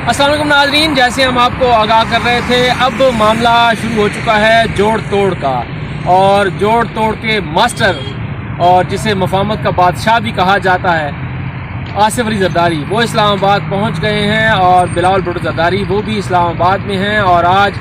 السلام علیکم ناظرین، جیسے ہم آپ کو آگاہ کر رہے تھے اب معاملہ شروع ہو چکا ہے جوڑ توڑ کا، اور جوڑ توڑ کے ماسٹر اور جسے مفاہمت کا بادشاہ بھی کہا جاتا ہے آصف علی زرداری، وہ اسلام آباد پہنچ گئے ہیں، اور بلاول بھٹو زرداری وہ بھی اسلام آباد میں ہیں، اور آج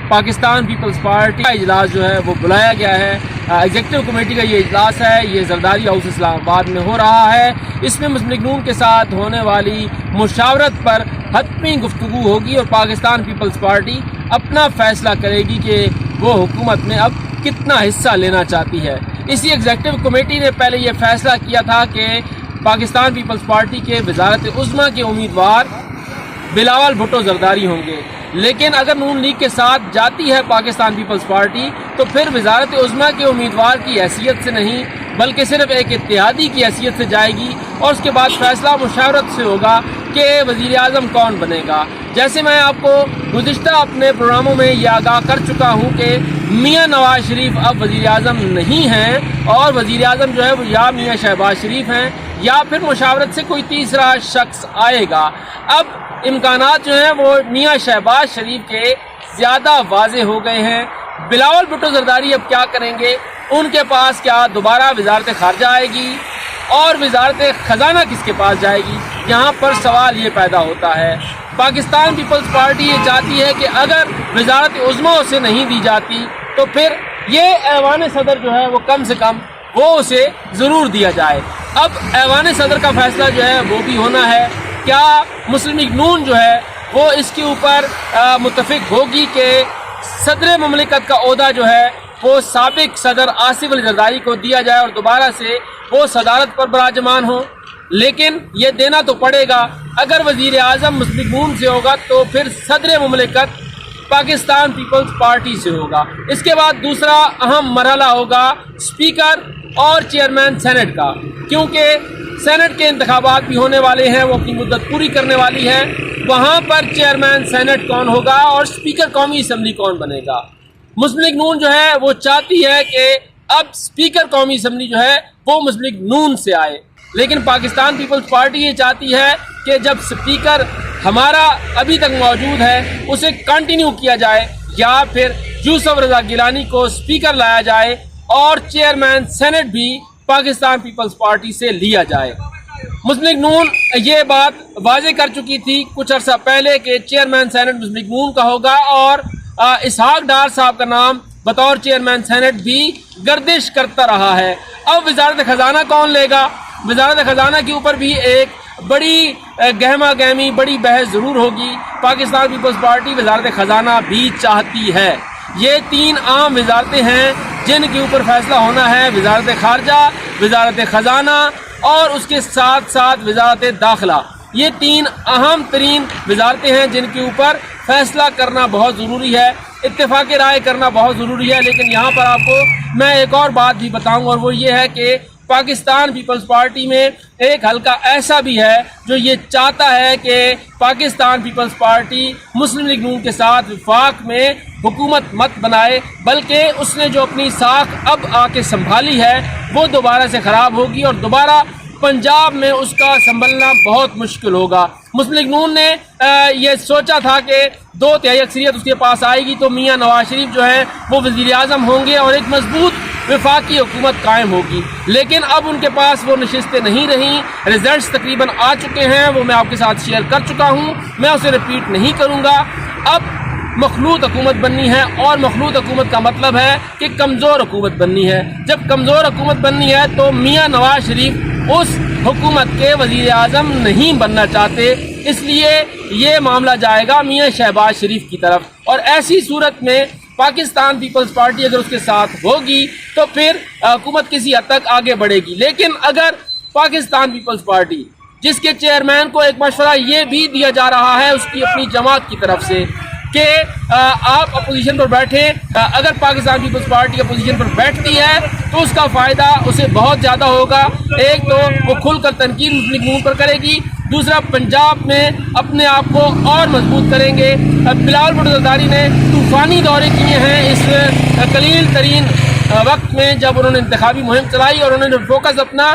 پاکستان پیپلز پارٹی کا اجلاس جو ہے وہ بلایا گیا ہے۔ ایگزیکٹو کمیٹی کا یہ اجلاس ہے، یہ زرداری ہاؤس اسلام آباد میں ہو رہا ہے۔ اس میں مسلم لیگ نون کے ساتھ ہونے والی مشاورت پر حتمی گفتگو ہوگی، اور پاکستان پیپلز پارٹی اپنا فیصلہ کرے گی کہ وہ حکومت میں اب کتنا حصہ لینا چاہتی ہے۔ اسی ایگزیکٹو کمیٹی نے پہلے یہ فیصلہ کیا تھا کہ پاکستان پیپلز پارٹی کے وزارت عظمیٰ کے امیدوار بلاول بھٹو زرداری ہوں گے، لیکن اگر نون لیگ کے ساتھ جاتی ہے پاکستان پیپلز پارٹی تو پھر وزارت عظمیٰ کے امیدوار کی حیثیت سے نہیں بلکہ صرف ایک اتحادی کی حیثیت سے جائے گی، اور اس کے بعد فیصلہ مشاورت سے ہوگا کہ وزیر اعظم کون بنے گا۔ جیسے میں آپ کو گزشتہ اپنے پروگراموں میں یہ آگاہ کر چکا ہوں کہ میاں نواز شریف اب وزیر اعظم نہیں ہیں، اور وزیر اعظم جو ہے وہ یا میاں شہباز شریف ہیں یا پھر مشاورت سے کوئی تیسرا شخص آئے گا۔ اب امکانات جو ہیں وہ میاں شہباز شریف کے زیادہ واضح ہو گئے ہیں۔ بلاول بھٹو زرداری اب کیا کریں گے؟ ان کے پاس کیا دوبارہ وزارت خارجہ آئے گی، اور وزارت خزانہ کس کے پاس جائے گی؟ یہاں پر سوال یہ پیدا ہوتا ہے۔ پاکستان پیپلز پارٹی یہ چاہتی ہے کہ اگر وزارت عظمیٰ اسے نہیں دی جاتی تو پھر یہ ایوان صدر جو ہے وہ کم سے کم وہ اسے ضرور دیا جائے۔ اب ایوان صدر کا فیصلہ جو ہے وہ بھی ہونا ہے۔ کیا مسلم لیگ نون جو ہے وہ اس کے اوپر متفق ہوگی کہ صدر مملکت کا عہدہ جو ہے وہ سابق صدر آصف علی زرداری کو دیا جائے اور دوبارہ سے وہ صدارت پر براجمان ہو؟ لیکن یہ دینا تو پڑے گا۔ اگر وزیر اعظم مسلم لیگ نون سے ہوگا تو پھر صدر مملکت پاکستان پیپلز پارٹی سے ہوگا۔ اس کے بعد دوسرا اہم مرحلہ ہوگا اسپیکر اور چیئرمین سینٹ کا، کیونکہ سینٹ کے انتخابات بھی ہونے والے ہیں، وہ اپنی مدت پوری کرنے والی ہے۔ وہاں پر چیئرمین سینٹ کون ہوگا اور اسپیکر قومی اسمبلی کون بنے گا؟ مسلم لیگ نون جو ہے وہ چاہتی ہے کہ اب اسپیکر قومی اسمبلی جو ہے وہ مسلم لیگ نون سے آئے، لیکن پاکستان پیپلز پارٹی یہ چاہتی ہے کہ جب اسپیکر ہمارا ابھی تک موجود ہے اسے کنٹینیو کیا جائے، یا پھر یوسف رضا گیلانی کو اسپیکر لایا جائے اور چیئرمین سینٹ بھی پاکستان پیپلز پارٹی سے لیا جائے۔ مسلم لیگ نون یہ بات واضح کر چکی تھی کچھ عرصہ پہلے کہ چیئرمین سینٹ مسلم لیگ نون کا ہوگا، اور اسحاق ڈار صاحب کا نام بطور چیئرمین سینٹ بھی گردش کرتا رہا ہے۔ اب وزارت خزانہ کون لے گا؟ وزارت خزانہ کے اوپر بھی ایک بڑی گہما گہمی بڑی بحث ضرور ہوگی۔ پاکستان پیپلز پارٹی وزارت خزانہ بھی چاہتی ہے۔ یہ تین عام وزارتیں ہیں جن کے اوپر فیصلہ ہونا ہے، وزارت خارجہ، وزارت خزانہ اور اس کے ساتھ ساتھ وزارت داخلہ۔ یہ تین اہم ترین وزارتیں ہیں جن کے اوپر فیصلہ کرنا بہت ضروری ہے، اتفاق رائے کرنا بہت ضروری ہے۔ لیکن یہاں پر آپ کو میں ایک اور بات بھی بتاؤں، اور وہ یہ ہے کہ پاکستان پیپلز پارٹی میں ایک حلقہ ایسا بھی ہے جو یہ چاہتا ہے کہ پاکستان پیپلز پارٹی مسلم لیگ نون کے ساتھ وفاق میں حکومت مت بنائے، بلکہ اس نے جو اپنی ساکھ اب آ کے سنبھالی ہے وہ دوبارہ سے خراب ہوگی، اور دوبارہ پنجاب میں اس کا سنبھلنا بہت مشکل ہوگا۔ مسلم لیگ نون نے یہ سوچا تھا کہ 2/3 اکثریت اس کے پاس آئے گی تو میاں نواز شریف جو ہے وہ وزیر اعظم ہوں گے اور ایک مضبوط وفاقی حکومت قائم ہوگی، لیکن اب ان کے پاس وہ نشستیں نہیں رہیں۔ ریزلٹس تقریباً آ چکے ہیں، وہ میں آپ کے ساتھ شیئر کر چکا ہوں، میں اسے ریپیٹ نہیں کروں گا۔ اب مخلوط حکومت بننی ہے، اور مخلوط حکومت کا مطلب ہے کہ کمزور حکومت بننی ہے۔ جب کمزور حکومت بننی ہے تو میاں نواز شریف اس حکومت کے وزیر اعظم نہیں بننا چاہتے، اس لیے یہ معاملہ جائے گا میاں شہباز شریف کی طرف، اور ایسی صورت میں پاکستان پیپلز پارٹی اگر اس کے ساتھ ہوگی تو پھر حکومت کسی حد تک آگے بڑھے گی۔ لیکن اگر پاکستان پیپلز پارٹی، جس کے چیئرمین کو ایک مشورہ یہ بھی دیا جا رہا ہے اس کی اپنی جماعت کی طرف سے کہ آپ اپوزیشن پر بیٹھیں، اگر پاکستان پیپلز پارٹی اپوزیشن پر بیٹھتی ہے تو اس کا فائدہ اسے بہت زیادہ ہوگا۔ ایک تو وہ کھل کر تنقید مسلم لیگ نون پر کرے گی، دوسرا پنجاب میں اپنے آپ کو اور مضبوط کریں گے۔ بلاول بھٹو زرداری نے طوفانی دورے کیے ہیں اس قلیل ترین وقت میں جب انہوں نے انتخابی مہم چلائی، اور انہوں نے فوکس اپنا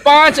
5